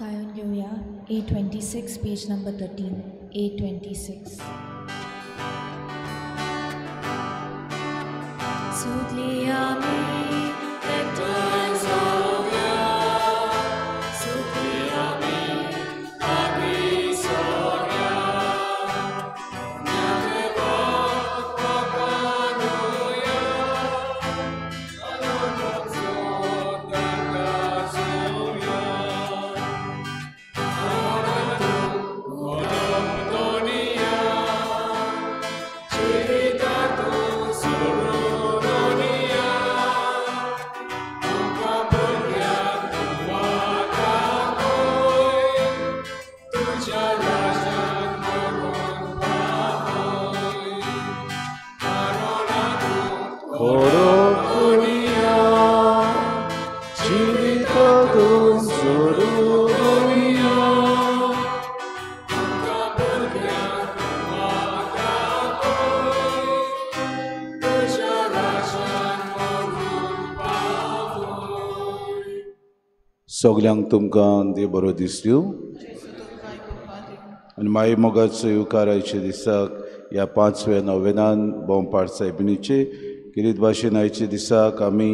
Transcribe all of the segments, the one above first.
गायन घेऊया A26 page number 13 A26. Sugli आम्ही एकठांय जाऊया, sugli आम्ही आम्ही सोडूया, ज्ञानेवा पापानुया, अनंतचो गंगा जाऊया. सगल्यांक तुमकां देव बरो दीस दिवं. आनी माई मोगाचो येवकाराचे दिसाक ह्या 5व्या नोवेनान बोंपाट सायबिणीचे किरीत भाशेन आयचे दिसाक आमी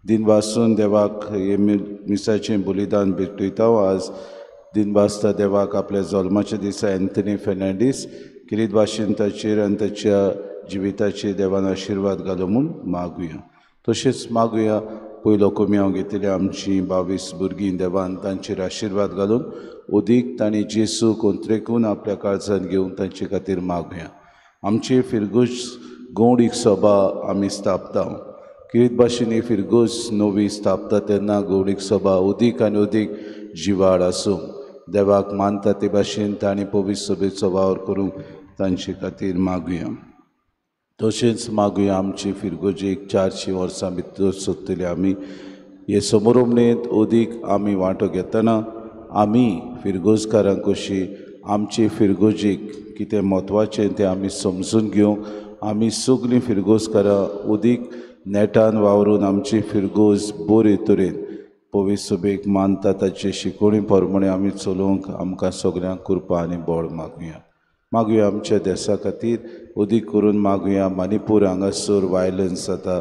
दिनवासून देवाक हे मिसाचें बलिदान भेटयता. आज दिनवासता देवाक आपल्या जल्माच्या दिसा एंथनी फेर्नांडीस किरीत भाशेन ताचेर आनी ताच्या जिविताचेर देवान आशिर्वाद घालो म्हूण मागुया. तशेंच मागुया पयलो कमी हांव घेतिल्ली आमची 22 भुरगीं देवान तांचेर आशिर्वाद घालून ओदीक तांणी जेसू कोंत्रेकून आपल्या काळजांत घेवन तांचे खातीर मागुया. आमची फिरगूस गौडीक सभा आमी स्थापता. किरीत भाशेन ही फिरगूस नवी स्थापता तेन्ना गौडीक सभा ओदीक आनी ओदीक जिवाड आसूं. देवाक मानता ते भाशेन तांणी पवित्र सभेचो वावर करूंक तांचे खातीर मागुया. तशेंच मागुया आमची फिरगोजेक 400 वर्सां भितर सोदतली आमी हे समोरमणेंत ओदीक आमी वांटो घेतना आमी फिरगोजकारांक कशी आमची फिरगोजेक कितें म्हत्वाचें तें आमी समजून घेवंक आमी सगलीं फिरगोजकारां ओदीक नेटान वावरून आमची फिरगोज बरे तरेन पवित्र सभेक मानता ताचे शिकवणी प्रमाणें आमी चलोवंक आमकां सगल्यांक कृपा आनी बळ मागुया. मागुया आमच्या देशा खातीर ओदीक करून मागुया मणिपूर हांगासर वायलन्स जाता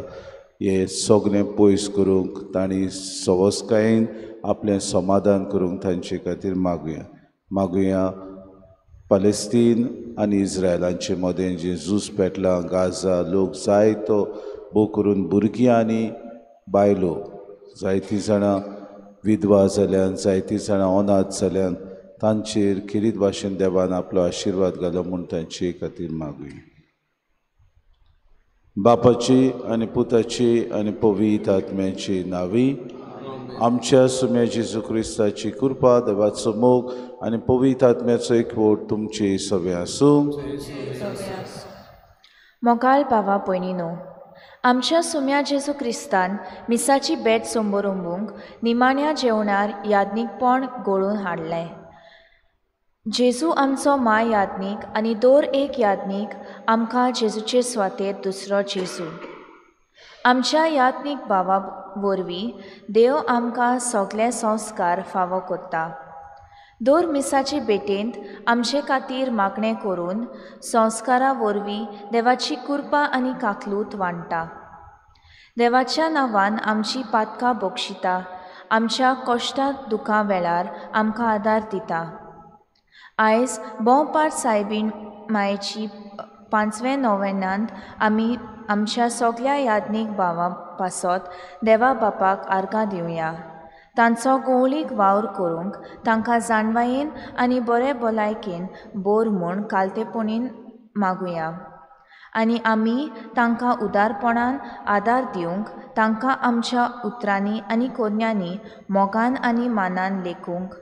हे सगळें पयस करूंक तांणी सवस्कायेन आपलें समाधान करूंक तांचे खातीर मागुया. मागुया पॅलेस्तीन आनी इज्रायलांचे मदें जे झूज पेटलां गाजा लोक जायतो भोव करून भुरगीं आनी बायलो जायतीं जाणां विधवा जाल्यान जायतीं जाणां अनाथ जाल्यान तांचेर किरीत भाशेन देवान आपलो आशिर्वाद घालो म्हूण तांचे खातीर मागुया. बापाची आनी पुताची आनी पवित्र आत्म्याची नांवी. आमच्या सुम्या जेजू क्रिस्ताची कृपा देवाचो मोग आनी पवित्र आत्म्याचो एकवट तुमचे सगळे आसूं. मोगाल भावा भयणीनो, आमच्या सुम्या जेजू क्रिस्तान मिसाची बेट संबोरंबूंक निमाण्या जेवणार यादनीकपण घडोवन हाडलें. जेजू आमचो माय यादनीक आनी दर एक यादनीक आमकां जेजूचे स्वातेर दुसरो जेजू. आमच्या यादनीक भावा वरवीं देव आमकां सगळे संस्कार फावो करता. दर मिसाचे बेटेंत आमचे खातीर मागणें करून संस्कारा वरवीं देवाची कृपा आनी काकलूत वाडटा. देवाच्या नांवान आमची पातकां बक्षिता, आमच्या कश्टां दुखां वेळार आमकां आदार दिता. आयज बोंपाट सायबीण मायेची 5व्या नोवेनांत आमी आमच्या सगळ्या यादनीक भावां पासत देवा बापाक आर्गां दिवया. तांचो गवळीक वावर करूंक तांकां जाणवायेन आनी बरे भलायकेन बोर म्हूण कालतेपणीन मागुया. आनी आमी तांकां उदारपणान आदार दिवंक तांकां आमच्या उतरांनी आनी कोन्यांनी मोगान आनी मानान लेखूंक.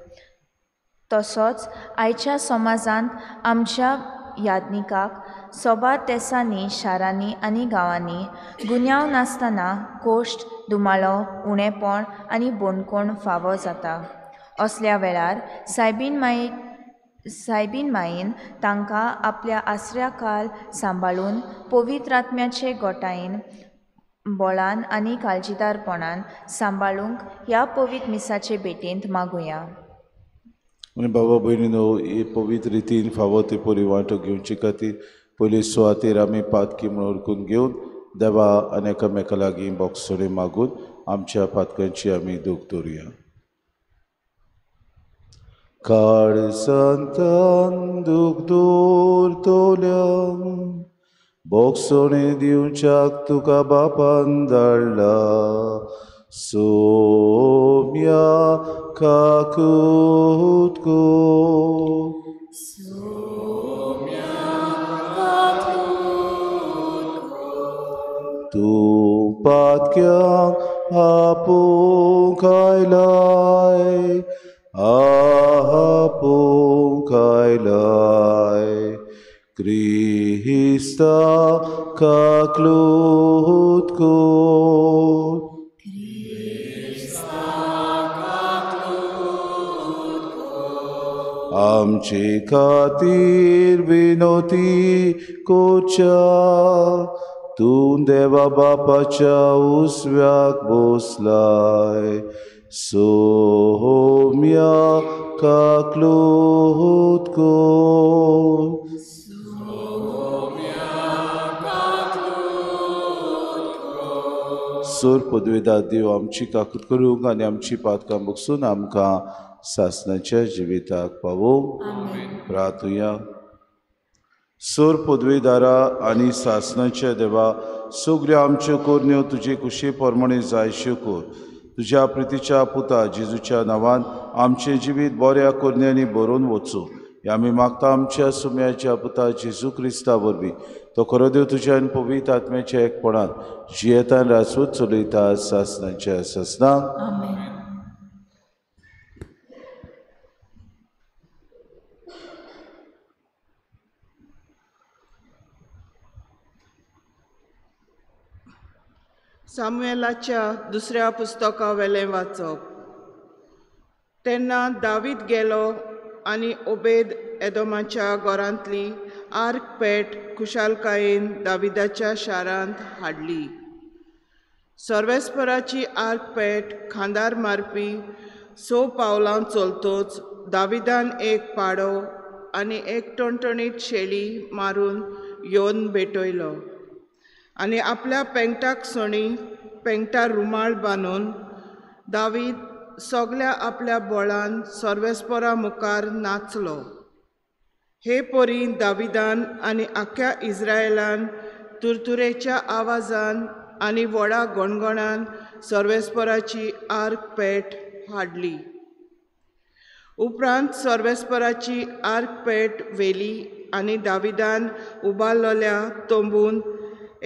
तसोच आयच्या समाजांत आमच्या यादनिकाक सोबार देसांनी शारांनी आनी गांवांनी गुन्यांव नासतना कोश्ट दुमाळो उणेपण आनी बोणकोण फावो जाता. असल्या वेळार सायबीण मायेन तांकां आपल्या आसऱ्या काल सांबाळून पवित्र आत्म्याचे गोठायेन बोळान आनी काळजीदारपणान सांबाळूंक ह्या पवित्र मिसाचे भेटेंत मागुया. आनी बाबा भयणीनो, ही पवित्र रितीन फावो ती परी वांटो घेवचे खातीर पयली सुवातेर आमी पातकी म्हणून उरकून घेवन देवा आनी एकामेका लागीं बोगसोडे मागून आमच्या पातकांची आमी दूख दवरुया. काळजांतान दूख दवरतल्या बोगसोडे दिवच्याक तुका बापान धाडला. सोम्या काकूत को तूं पातक्यांक आपूंक आयलाय, आपूंक आयलाय. क्रिस्ता काकूत को आमचे खातीर विनोती कोच्या. तूं देवा बापाच्या उजव्याक बसलाय. सोम्या काकूत को सोर पदवेदार देव आमची काकूत करूंक आनी आमची पातकां बगसून आमकां सासणाच्या जिविताक पावोवंक. प्रार्थुया. सोर पदवेदारा आनी सासणाच्या देवा, सगळ्यो आमच्यो कोरण्यो तुजे कुशे प्रमाणे जायश्यो कर. तुज्या प्रितीच्या पुता जेजूच्या नांवान आमचें जिवीत बऱ्या कोरण्यांनी भरून वचूं हें आमी मागता आमच्या सुम्याच्या पुता जेजू क्रिस्ता वरवीं. तो खरो देव तुज्या आनी पवित्र आत्म्याच्या एकपणान जियेतान रासवत चलयता सासणाच्या सासणाक. सामुएलाच्या दुसऱ्या पुस्तका वेलें वाचप. तेन्ना दावीद गेलो आनी ओबेद एदोमाच्या घरांतली आर्क पेट खुशालकायेन दाविदाच्या शारांत हाडली. सर्वेस्पराची आर्क पेट खांदार मारपी 6 पावलां चलतोच दाविदान एक पाडो आनी एक टणटणीत शेळी मारून येवन भेटयलो आनी आपल्या पेंगटाक सणी पेंगटार रुमाळ बांदून दावीद सगल्या आपल्या बळान सर्वेस्परा मुखार नाचलो. हे परी दाविदान आनी आख्या इस्रायेलान तुरतुरेच्या आवाजान आनी व्हडा गणगणान सर्वेस्पराची आर्क पेट हाडली. उपरांत सर्वेस्पराची आर्क पेट व्हेली आनी दाविदान उबारलोल्या तोंबून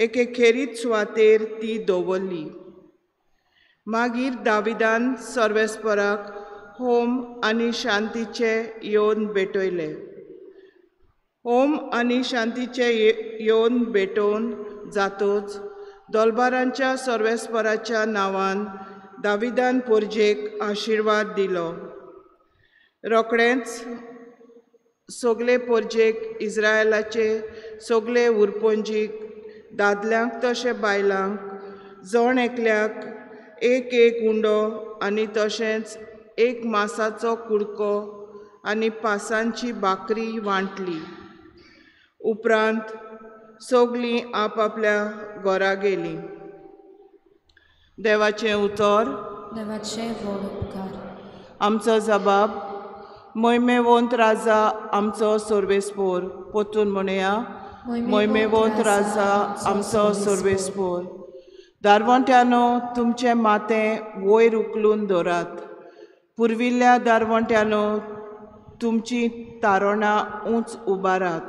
एके खेरीत सुवातेर ती दवरली. मागीर दाविदान सर्वेस्पराक होम आनी शांतीचे येवन भेटयले. होम आनी शांतीचे येवन भेटोवन जातोच दोलबारांच्या सर्वेस्पराच्या नांवान दाविदान पोरजेक आशिर्वाद दिलो. रोखडेंच सगले पोरजेक इस्रायेलाचे सगले उरपोंजीक दादल्यांक तशे बायलांक जण एकल्याक एक एक उंडो आनी तशेंच एक मासाचो कुडको आनी पासांची भाकरी वांटली. उपरांत सगलीं आपापल्या घरा गेलीं. देवाचें उतर. देवाचे व्हड उपकार. आमचो जबाब. मोहिमेवंत राजा आमचो सर्वेस्पोर. पोतून म्हणया. मोहिमेवंत राजा आमचो सर्वेस्पोर. दारवंट्यानो तुमचें मातें वयर उखलून दवरात. पुर्विल्ल्या दारवंट्यानो तुमची तारोणां उंच उबारात.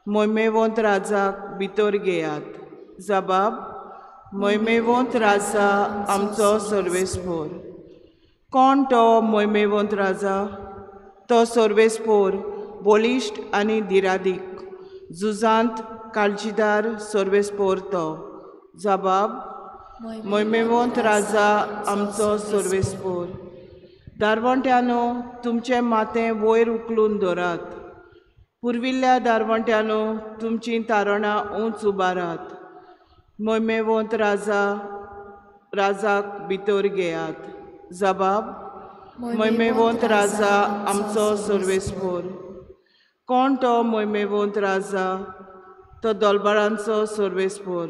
मोहिमेवंत राजाक भितर घेयात. जबाब. मोहिमेवंत राजा आमचो सर्वेस्पोर. कोण तो मोहिमेवंत राजा? तो सर्वेस्पोर, बोलिश्ट आनी धिरादीक, झुजांत काळजीदार सर्वेस्पोर तो. जबाब. मोहिमेवंत राजा आमचो सर्वेस्पोर. दारवंट्यानो तुमचें मातें वयर उखलून दवरात. पुर्विल्ल्या दारवंट्यानो तुमचीं तारोणां उंच उबारात. मोहिमेवंत राजाक भितर घेयात. जबाब. मोहिमेवंत राजा आमचो सर्वेस्पोर. कोण तो मोहिमेवंत राजा? तो दोलबारांचो सर्वेस्पोर.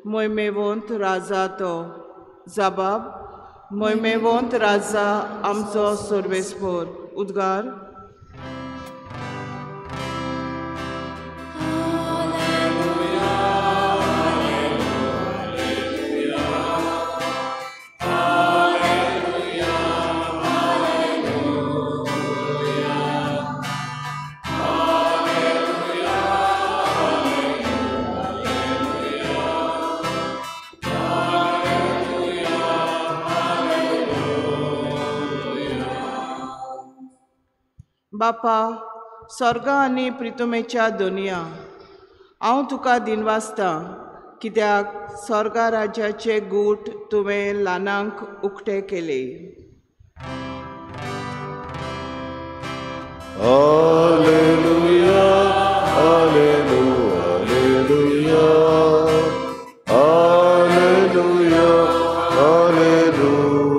मोहिमेवंत राजा तो. जबाब: मोहिमेवंत राजा आमचो सर्वेस्पोर. उद्गार. बापा, स्वर्ग आनी प्रितुमेच्या दोनया, हांव तुका दिनवासतां, कित्याक स्वर्गा राज्याचे गूट तुवें ल्हानांक उक्ते केले. हालेलुया, हालेलुया, हालेलुया, हालेलुया, हालेलुया,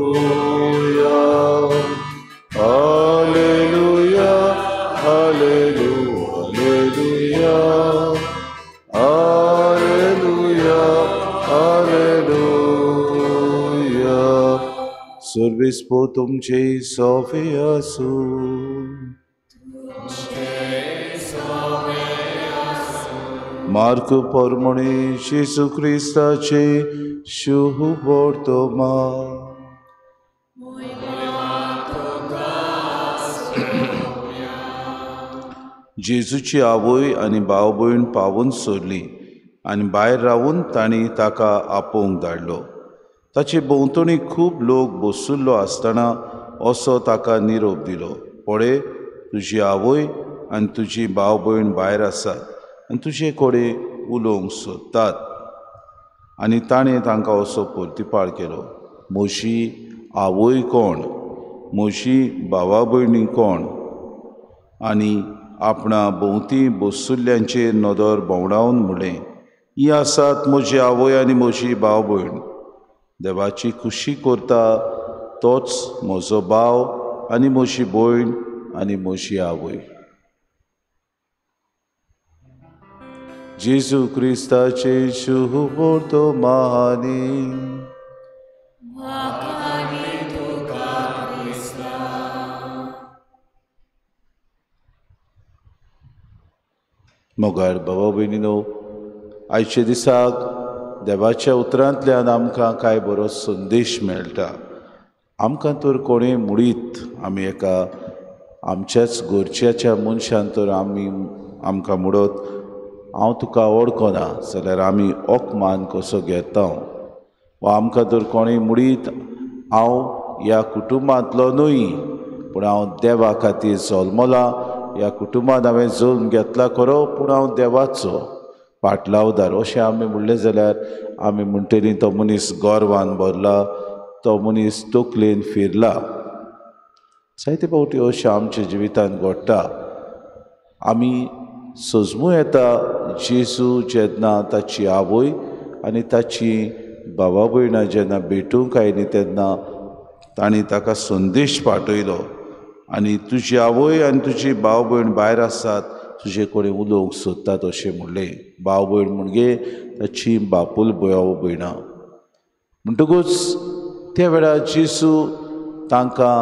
हालेलुया, हालेलुया, हालेलुया, हालेलुया. सर्वेस्पो तुमचे सोवे आसू. मार्क पोरमोणे जेसू क्रिस्ताचे शुभ वर्तमा. जेजूची आवय आनी भाव भयण पावून सोरली आनी भायर रावून तांणी ताका आपोवंक धाडलो. ताचे भोंवतणी खूब लोक बशिल्लो आसतना असो ताका निरोप दिलो. पळय, तुजी आवय आनी तुजी भाव भयण भायर आसात आनी तुजे कडेन उलोवंक सोदतात. आनी ताणें तांकां असो परतीपाळ केलो. म्हजी आवय कोण? म्हजी भावा भयणी कोण? आनी आपणा भोंवती बशिल्ल्यांचेर नदर भोंवडावन म्हणलें, ही आसात म्हजी आवय आनी म्हजी भाव भयण. देवाची खुशी करता तोच म्हजो भाव आनी म्हजी भयण आनी म्हजी आवय. जेजू क्रिस्ताचे शुभ वर्तमानी. मोगार भावा भयणीनो, आयचे दिसाक देवाच्या उतरांतल्यान आमकां कांय बरो संदेश मेळटा. आमकां तर कोणें मुडीत आमी एका आमच्याच घरच्याच्या मनशान तर आमकां म्हणत, हांव तुका वळखना, जाल्यार आमी ओकमान कसो घेता. वा आमकां तर कोणें मुडीत, हांव ह्या कुटुंबांतलो न्हय, पूण हांव देवा खातीर जल्मलां, ह्या कुटुंबांत हांवें जल्म घेतला खरो, पूण हांव देवाचो पाटलावदार, अशें आमी म्हणलें जाल्यार आमी म्हणटलीं तो मनीस गोरवान भरला, तो मनीस तकलेन फिरला. जायते फावटी अशें आमच्या जिवितांत घडटा. आमी सजमूं येता जेजू जेन्ना ताची आवय आनी ताची भावा भयणां जेन्ना भेटूंक आयलीं तेन्ना तांणी ताका संदेश पाठयलो आनी तुजी आवय आनी तुजी भाव भयण भायर आसात, तुजे कडेन उलोवंक सोदतात अशें म्हणलें. भाव भयण म्हणजे ताची बापूल भाव भयणां. म्हणटकूच त्या वेळार जेजू तांकां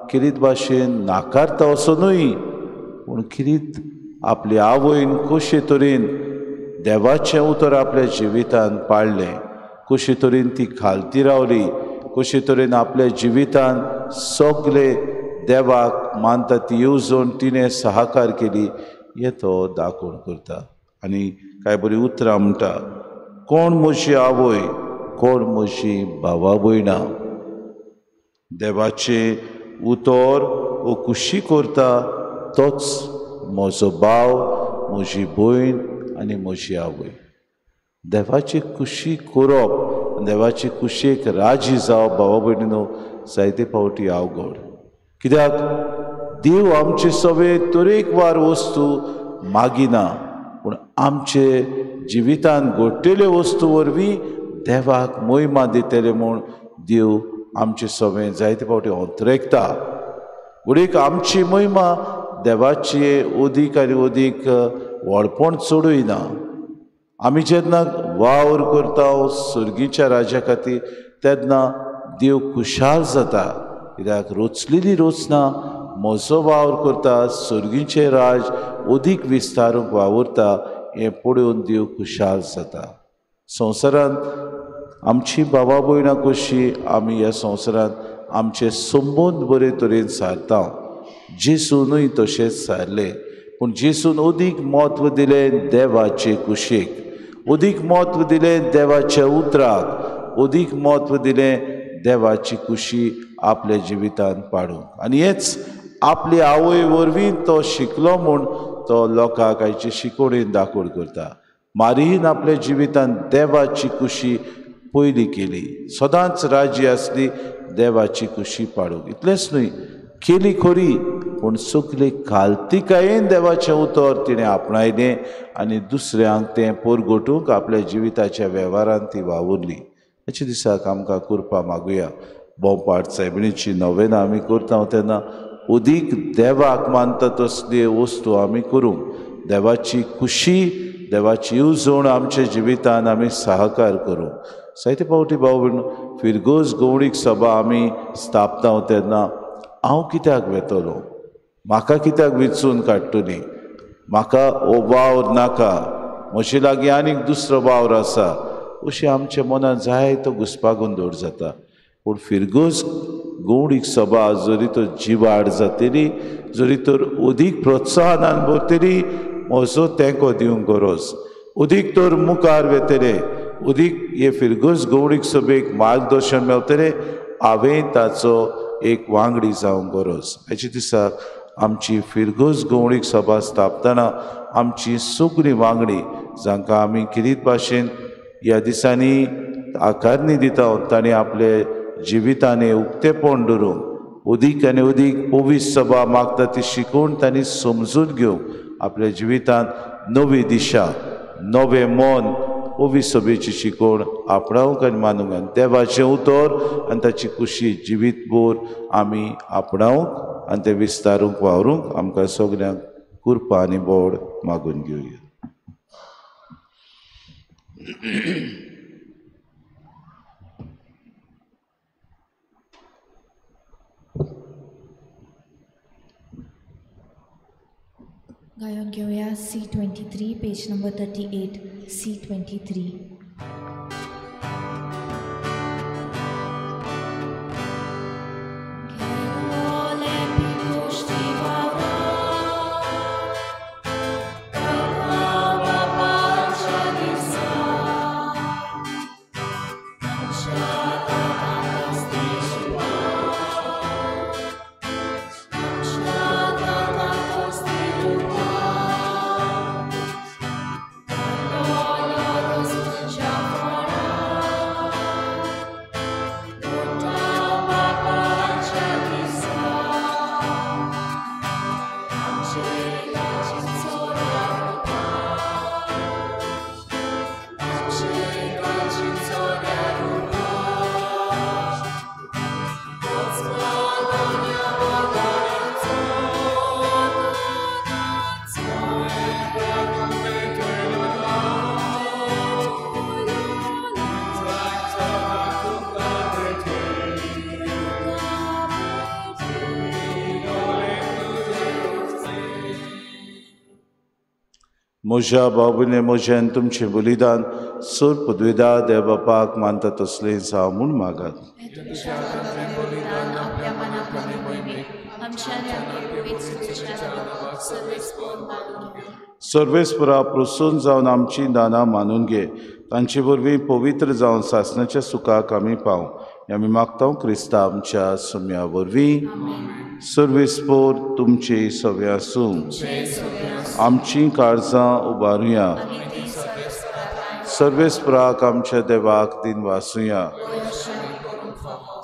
किरीत भाशेन नाकारता असो न्हय, पूण किरीत आपल्या आवयन कशे तरेन देवाचें उतर आपल्या जिवितांत पाळलें, कशे तरेन ती खालती रावली, कशे तरेन आपल्या जिवितांत सगळे देवाक मानता ती येवजण तिणें सहकार केली, हें तो दाखोवन करता. आनी कांय बरीं उतरां म्हणटा, कोण म्हजी आवय, कोण म्हजी भावा भयणां. देवाचें उतर वो खुशी करता तोच म्हजो भाव, म्हजी भयण आनी म्हजी आवय. देवाची खुशी करप, देवाची खुशेक राजी जावप भावा भयणीनो जायते फावटी अवघड. कित्याक देव आमचे सगळे तरेकवार वस्तू मागिना, पूण आमचे जिवितांत घडटल्यो वस्तू वरवीं देवाक महिमा दितले म्हूण देव आमचे सगळे जायते फावटी अंतरेकता. उडीक आमची महिमा देवाची उदीक आनी उदीक व्हडपण चडूय ना. आमी जेन्ना वावर करता सुर्गीच्या राजा खातीर तेन्ना देव खुशाल जाता, कित्याक रोचलेली रोचना म्हजो वावर करता, सुर्गीचें राज उदीक विस्तारूंक वावुरता, हें पळोवन देव खुशाल जाता. संवसारांत आमची भावां भयणां कशी आमी ह्या संवसारांत आमचे संबंद बरे तरेन सारता. जेसूनय तशेंच सारले, पूण जेसून अदीक म्हत्व दिलें देवाचे कुशीक, अदीक म्हत्व दिलें देवाच्या उतराक, अदीक म्हत्व दिलें देवाची कुशी आपल्या जिवितांत पाडूंक. आनी हेंच आपली आवय वरवीं तो शिकलो म्हूण तो लोकांक आयचे शिकोवणेन दाखोवन करता. मारीन आपल्या जिवितांत देवाची कुशी पयली केली, सदांच राजी आसली देवाची कुशी पाडूंक. इतलेंच न्हय, केली खरी पूण सगळे खालतिकायेन देवाचें उतर तिणें आपणायलें आनी दुसऱ्यांक तें परगटूंक आपल्या जिविताच्या वेव्हारांत ती वावुरली. हाच्या दिसाक आमकां करपा मागुया. बोंपाट सायबिणीची नोवेनां आमी करता तेन्ना उदीक देवाक मानता तसली वस्तू आमी करूंक, देवाची खुशी, देवाची येवजण आमच्या जिवितांत आमी सहकार करूंक. जायते फावटी भाव भयण फिरगोज गवळीक सभा आमी स्थापता तेन्ना हांव कित्याक वेतलो, म्हाका कित्याक वेंचून काडटली, म्हाका हो वावर नाका, म्हजे लागीं आनीक दुसरो वावर आसा, अशी आमच्या मनांत जायतो घुसपागोंदोळ जाता. पूण फिरगोज गवळीक सभा जरी तर जिवाड जातली, जरी तर अदीक प्रोत्साहनान भरतली, म्हजो तेंको दिवंक गरज, अदीक तर मुखार वेतले, अदीक हे फिरगोज गवळीक सभेक मार्गदर्शन मेळटलें, हांवें ताचो एक वांगडी जावंक गरज. हेच्या दिसाक आमची फिरगोज गवळीक सभा स्थापतना आमची सगळीं वांगडी जांकां आमी किरीत भाशेन ह्या दिसांनी आकारणी दिता, तांणी आपले जिवितांनी उक्तेपण धरूंक अदीक आनी अदीक पवीस सभा मागता ती शिकवण तांणी समजून घेवंक आपल्या जिवितांत नवी दिशा, नवें मन पवीस सभेची शिकवण आपणावंक आनी मानूंक आनी देवाचें उतर आनी ताची खुशी जिवीतभर आमी आपणावंक आनी तें विस्तारूंक वावरूंक आमकां सगळ्यांक कृपा आनी बोड मागून घेवया. गायन घेऊया C23, पेज नंबर 38, C23. म्हज्या बाबूने म्हजें तुमचें बलिदान सूर पदवीदा देवबापाक मानता तसलें जावं म्हूण मागात. सर्वेस्परा प्रसून जावन आमची दानां मानून घे, तांचे वरवीं पवित्र जावन सासणाच्या सुखाक आमी पाव. आमी मागता क्रिस्ता आमच्या सुम्या वरवीं. सर्वेस्पोर तुमची सव्या आसूं, आमची काळजां उबारुया, सर्वेस्पराक आमच्या देवाक दिन वासुया.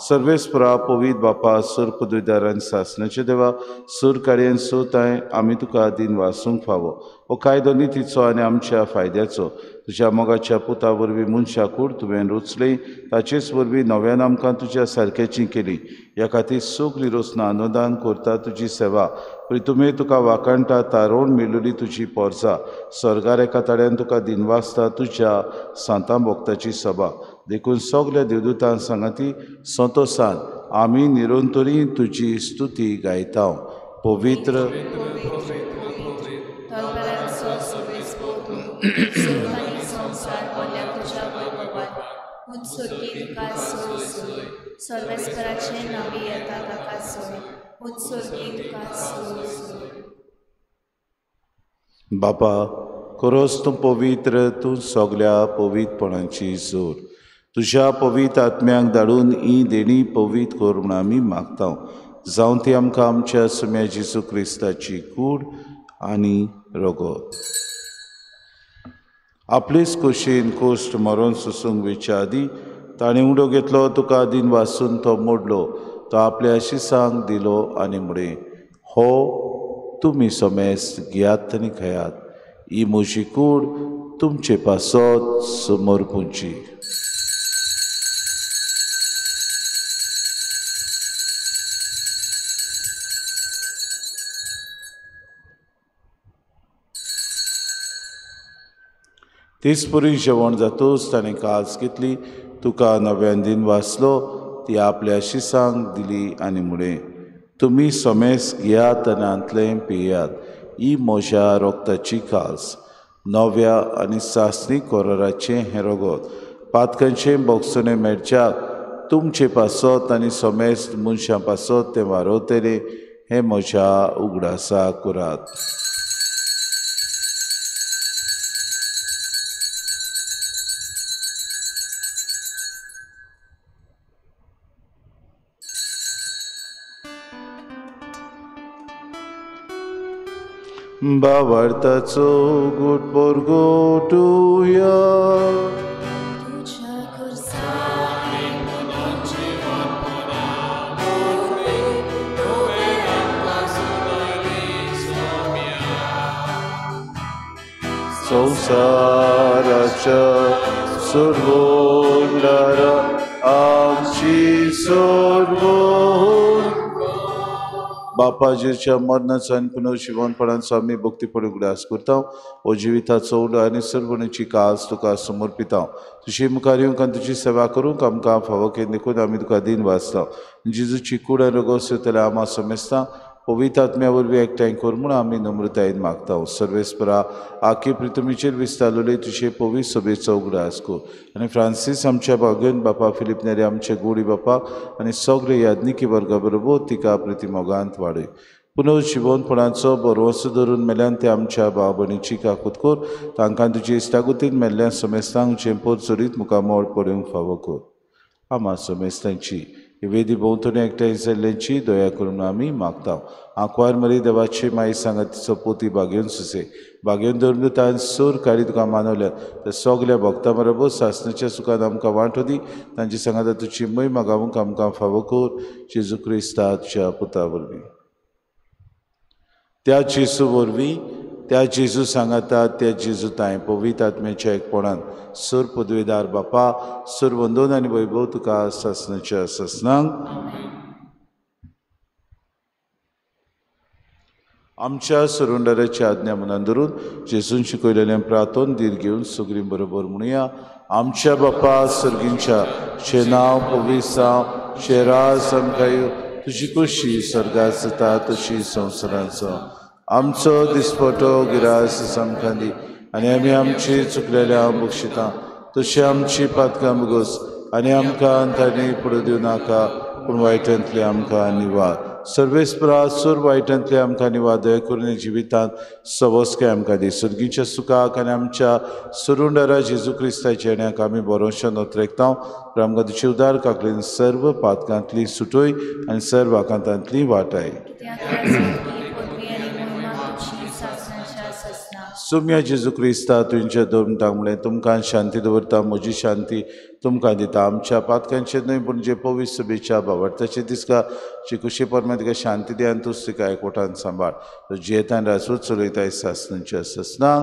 सर्वेस्परा पवित बापा सूर पदवीदारान सासणाचे देवा सूर काडयेन सोताय आमी तुका दिन वासूंक फावो हो कायदो नितीचो आनी आमच्या फायद्याचो तुज्या मोगाच्या पुता वरवीं मनशाकूड तुवें रुचली ताचेच वरवीं नव्यान आमकां तुज्या सारक्याची केली ह्या खातीर सगळीं रोसना अनुदान करता तुजी सेवा तुमी तुका वाकाणटा तारोवन मेळिल्ली तुजी पोरसां स्वर्गार एका तड्यान तुका दिनवासता तुज्या सांतां भोगताची सभा देखून सगल्या देवदूतां सांगाती संतोसान आमी निरंतरी तुजी स्तुती गायता पवित्र सर्वेस्पराचे नावी येता ताका सोय बापा खरोच तूं पवित्र तूं सगल्या पवित्रपणाची जोर तुज्या पवित्र आत्म्याक धाडून ही देणी पवित्र कर म्हूण आमी मागता जावं ती आमकां आमच्या सुम्या जेजू क्रिस्ताची कूड आनी रगत आपलेच खोशेन कोश्ट मरोन सुसूंक वेच्या आदी ताणें उडो घेतलो तुका दिन वासून तो मोडलो तो आपल्या आशिसांक दिलो आनी मुडे हो तुमी सोमेस्त घेयात आनी खयात ही म्हजी कूड तुमचे पासत समोर पुंची तीच पुरी जेवण जातूच ताणें कास घेतली तुका नव्यान दिन वाचलो ती आपल्या शिसांक दिली आनी मुडे तुमी सोमेस घेयात आनी आंतलें पियात ही म्हज्या रोगताची कास नव्या आनी सासणी कोराराचें हें रगत पातकांचें बोगसुणें मेळच्याक तुमचे पासत आनी सोमेस्त मनशां पासत तें वारोतलें हें म्हज्या उगडासा करात बावार्थाचो गोड पोरगोटुया संसाराच्या सर्वोंडारा आमची सर्व बापाजीच्या मरणाचो आनी पुनर्जीवनपणाचो आमी भक्तीपणी उगडास करता हो जिविताचो उडो आनी सर्वणीची कास तुका समर्पिता तुजी मुखार येवंक आनी तुजी सेवा करूंक आमकां फावो केन देखून आमी तुका दिन वाचता जेजूची कूड आनी रगत जाल्यार आमी सोमेस्ता पवित्र आत्म्या वरवीं एकठांय कर म्हूण आमी नम्रतायेन मागता सर्वेस्परा आखे प्रितुमीचेर विस्तारलेले तुजे पवित्र सभेचो उगडास कर आनी फ्रांसीस आमच्या भाग्यन बापा फिलीप नेरे आमचे गोडी बापाक आनी सगळे याज्ञिकी वर्गा बरोबर तिका प्रतिमोगांत वाडय पुनर्जीवनपणाचो बरोवसो धरून मेल्यान ते आमच्या भाव भयणीची काकूत कर तांकां तुजे इश्टागुतीन मेल्ल्या सोमेस्तांक चेंपोर चोरीत मुखामोळ पडूंक फावो कर आमा सोमेस्तांची वेदी भोंवतणी एकठांय जाल्ल्यांची दया करून आमी मागता आंकवार मरी देवाची माई सांगातीचो पोती बागेवन सुसे बागेवन धरून तांन सूर काडी तुका मानवल्या त्या सगल्या भक्तां बरोबर सासणाच्या सुखान आमकां वांटो दी तांची सांगाता तुजी महिमा गावूंक आमकां फावो कर जेजू क्रिस्ताच्या पुता वरवीं त्या जेजू वरवीं त्या जेजू सांगाता त्या जेजू ताय पवित्र आत्म्याच्या एकपणान सूर पदवीदार बापा सूर वंदन आनी वैभव तुका सासणाच्या सासणांक आमच्या सुरुंडाराची आज्ञा मनान धरून जेजून शिकयलेलें प्रार्थन धीर घेवन सगळीं बरोबर म्हणुया आमच्या बापा सर्गींच्या शे नांव पवित्र जावं शे राज आमकां तुजी खुशी स्वर्गांत जाता तशी संवसारांत जावं आमचो दिसपटो गिरास आमकां दी आनी आमी आमची चुकलेल्या बक्षिता तशी आमची पातकां बगोस आनी आमकां तांणी पडू दिवं नाका पूण वायटांतले आमकां निवार सर्वेस्परा सूर वायटांतले आमकां निवार दया करून जिवितांत सवस्के आमकां दी सर्गीच्या सुखाक आनी आमच्या सुरुंडारा जेजू क्रिस्ताच्या येण्याक आमी बरोवशें नोतरेकता आमकां तुजी उदार काकलेन सर्व पातकांतली सुटोय आनी सर्व आकांतांतली वाटाय सुम्या जेजू क्रिस्ता तुमच्या दोमटामुळे तुमकां शांती दवरता म्हजी शांती तुमकां दिता आमच्या पातकांचे न्हय पूण जे पवित्र सभेच्या भावार्थाचे दिसका जी खुशी परमे तिका शांती दी आनी तूंच तिका एकवटान सांबाळ तो जेतान रासूच चलयताय सासनच्या ससना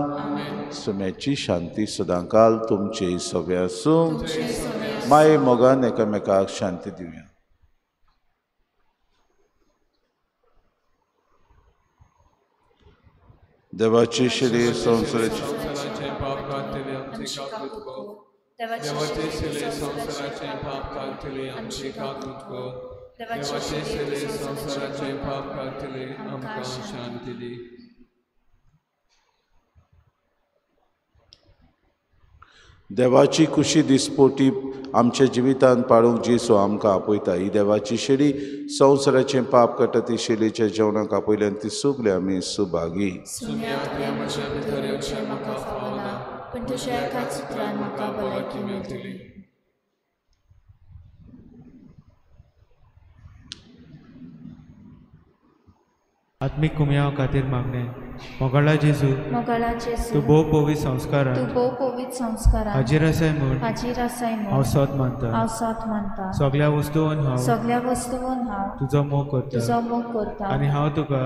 सुम्याची शांती सदांकाल तुमचे सगळे आसूं माये मोगान एकामेकाक शांती दिवया. देवाची शिरी संवसाराची पाप कांतले आमचे काकूत को देवाचे शिले संवसाराचे पाप कांतले आमचे काकूत को देवाचे शिले संवसाराचे पाप कांतले आमकां शांती दी. देवाची खुशी दिसपोटी आमच्या जिवितांत पाळूंक जेसू आमकां आपयता. ही देवाची शिडी संवसाराचें पाप काडटा ती शिडीच्या जेवणाक आपयल्यान ती सुगले आमी सुभागी. पण तुझ्या एका चित्रान म्हाका भलायकी मेळटली. आत्मिक कुमया खातीर मागणे. मोगाळा जेजू तूं भोव पवित्र संस्कारान हाजीर आसाय म्हूण हांव सत मानता. सगळ्या वस्तूंवन हांव तुजो मोग करता आनी हांव तुका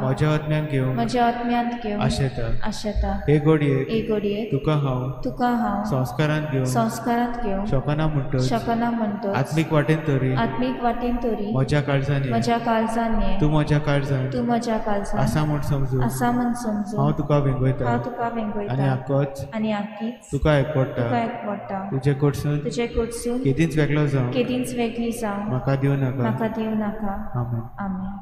म्हज्या आत्म्यान घेवन आशेता. हे घडयेक तुका हांव संस्कारांत घेवन शकना म्हणटच आत्मीक वाटेन तरी म्हज्या काळजांनी तूं म्हज्या काळजांत आसा म्हूण समजून हांव तुका वेंगयता आनी आख्खीच तुका एकवडटा. तुजे कडसून केदींच वेगळी जावं म्हाका दिवं नाका. आमेन.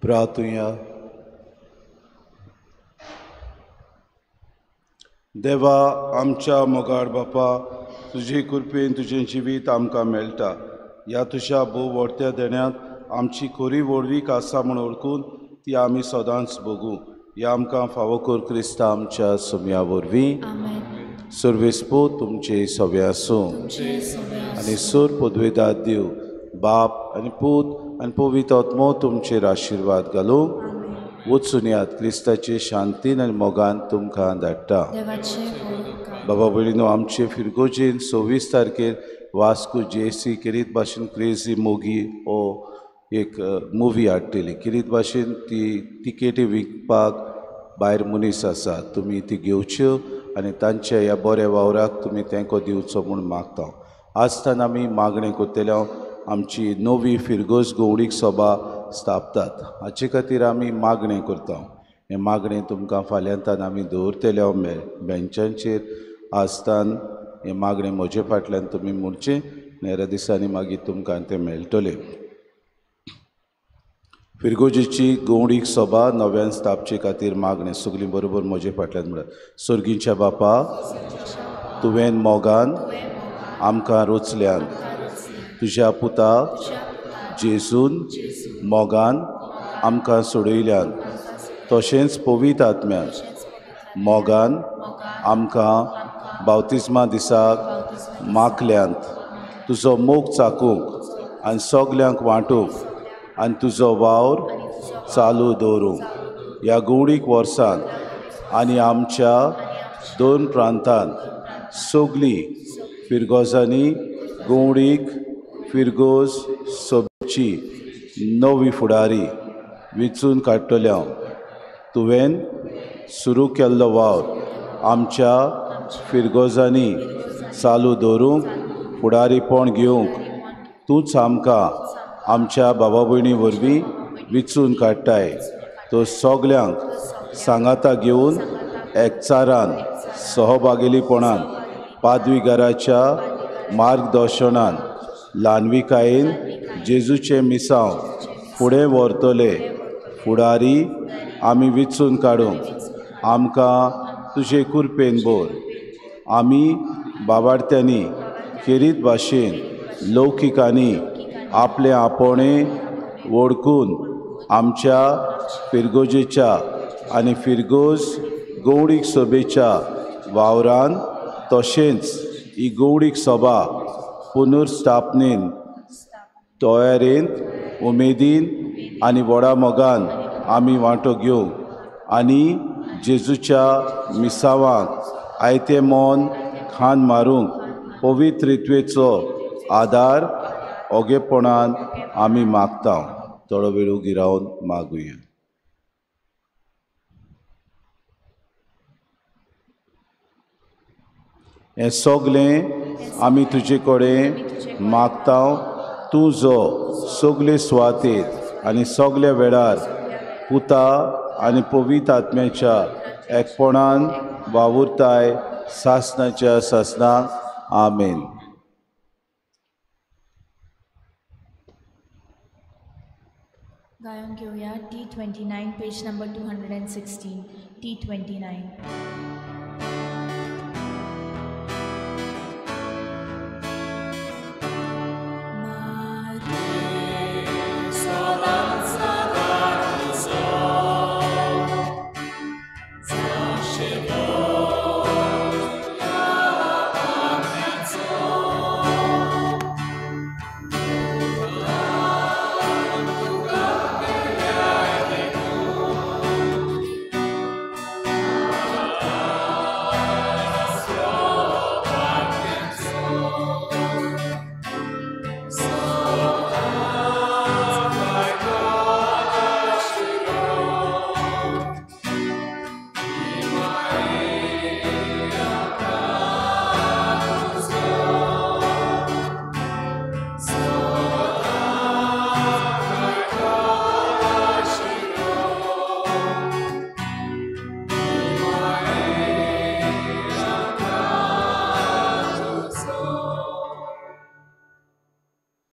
प्रार्थुया. देवा आमच्या मोगाळ बापा तुजे कृपेन तुजें जिवीत आमकां मेळटा. ह्या तुज्या भोव व्हडत्या देण्यात आमची खरी वळवीक आसा म्हूण ओळखून ती आमी सदांच भोगू. हे आमकां फावो कर क्रिस्ता आमच्या सुम्या वरवीं. सर्वेस्पो तुमचे सवे आसूं आनी सोर पदवेदार दिव बाप आनी पूत आनी पवित्र आत्मो तुमचेर आशिर्वाद घालूंक वचून यात क्रिस्ताचे शांतीन आनी मोगान तुमकां धाडटा बाबा भयणीनो आमचे फिरगोजेन 26 तारखेर वास्को जेसी किरीत भाशेन क्रेजी मोगी हो एक मुवी हाडटली किरीत भाशेन ती तिकेटी विकपाक भायर मनीस आसा तुमी ती घेवच्यो आनी तांच्या ह्या बऱ्या वावराक तुमी तेंको दिवचो म्हूण मागता आजतान आमी मागणें करतले आमची नवी फिरगोज गवडीक सभा स्थापतात हाचे खातीर आमी मागणें करता हें मागणें तुमकां फाल्यांतान आमी दवरतले बेंचांचेर आजतान हें मागणें म्हजे फाटल्यान तुमी म्हणचें नेरा दिसांनी मागीर तुमकां तें मेळटलें फिरगोजेची गवडीक सभा नव्यान स्थापचे खातीर मागणें सगलीं बरोबर म्हजे फाटल्यान म्हळ्यार सर्गींच्या बापा तुवें मोगान आमकां रोचल्यान तुज्या पुता जेजून मोगान आमकां सोडयल्यान तशेंच पवित्र आत्म्यान मोगान आमकां बावतिस्मा दिसाक माखल्यांत तुजो मोग चाकूंक आनी सगल्यांक वांटूंक आनी तुजो वावर चालू दवरूंक ह्या गवडीक वर्सान आनी आमच्या 2 प्रांतांत सगलीं फिरगोजांनी गवडीक फिरगोज सभेची नवी फुडारी वेंचून काडटल्या तुवें सुरू केल्लो वावर आमच्या फिरगोजांनी चालू दवरूंक फुडारीपण घेवंक तूंच आमकां आमच्या बाबा भयणी वरवीं वेंचून काडटाय तो सगल्यांक सांगाता घेवन एकचारान सहभागिलीपणान पादवीगाराच्या मार्गदर्शनान ल्हानविकायेन जेजूचे मिसांव फुडें व्हरतले फुडारी आमी वेंचून काडूंक आमकां तुजे कृपेन बोर आमी बाबार्थ्यांनी खेरीत भाशेन लौकिकांनी आपले आपणे वळखून आमच्या फिरगोजेच्या आनी फिरगोज गवडीक सभेच्या वावरान तशेंच ही गवडीक सभा पुनर्स्थापनेन तयारेंत उमेदीन आनी व्हडा मोगान आमी वांटो घेवंक आनी जेजूच्या मिसावांक आयतें मोन खान मारूंक पवित्रित्वेचो आदार ओगेपणान आमी मागता थोडो वेळ उगी रावन मागुया हें सगलें आमी तुजे कडेन मागता तूं जो सगले सुवातेर आनी सगल्या वेळार पुता आनी पवित्र आत्म्याच्या एकपणान वावुरताय सासणाच्या सासणाक आमेन गायन घेऊया T29 page number 216 T29 Zaśpiewaj.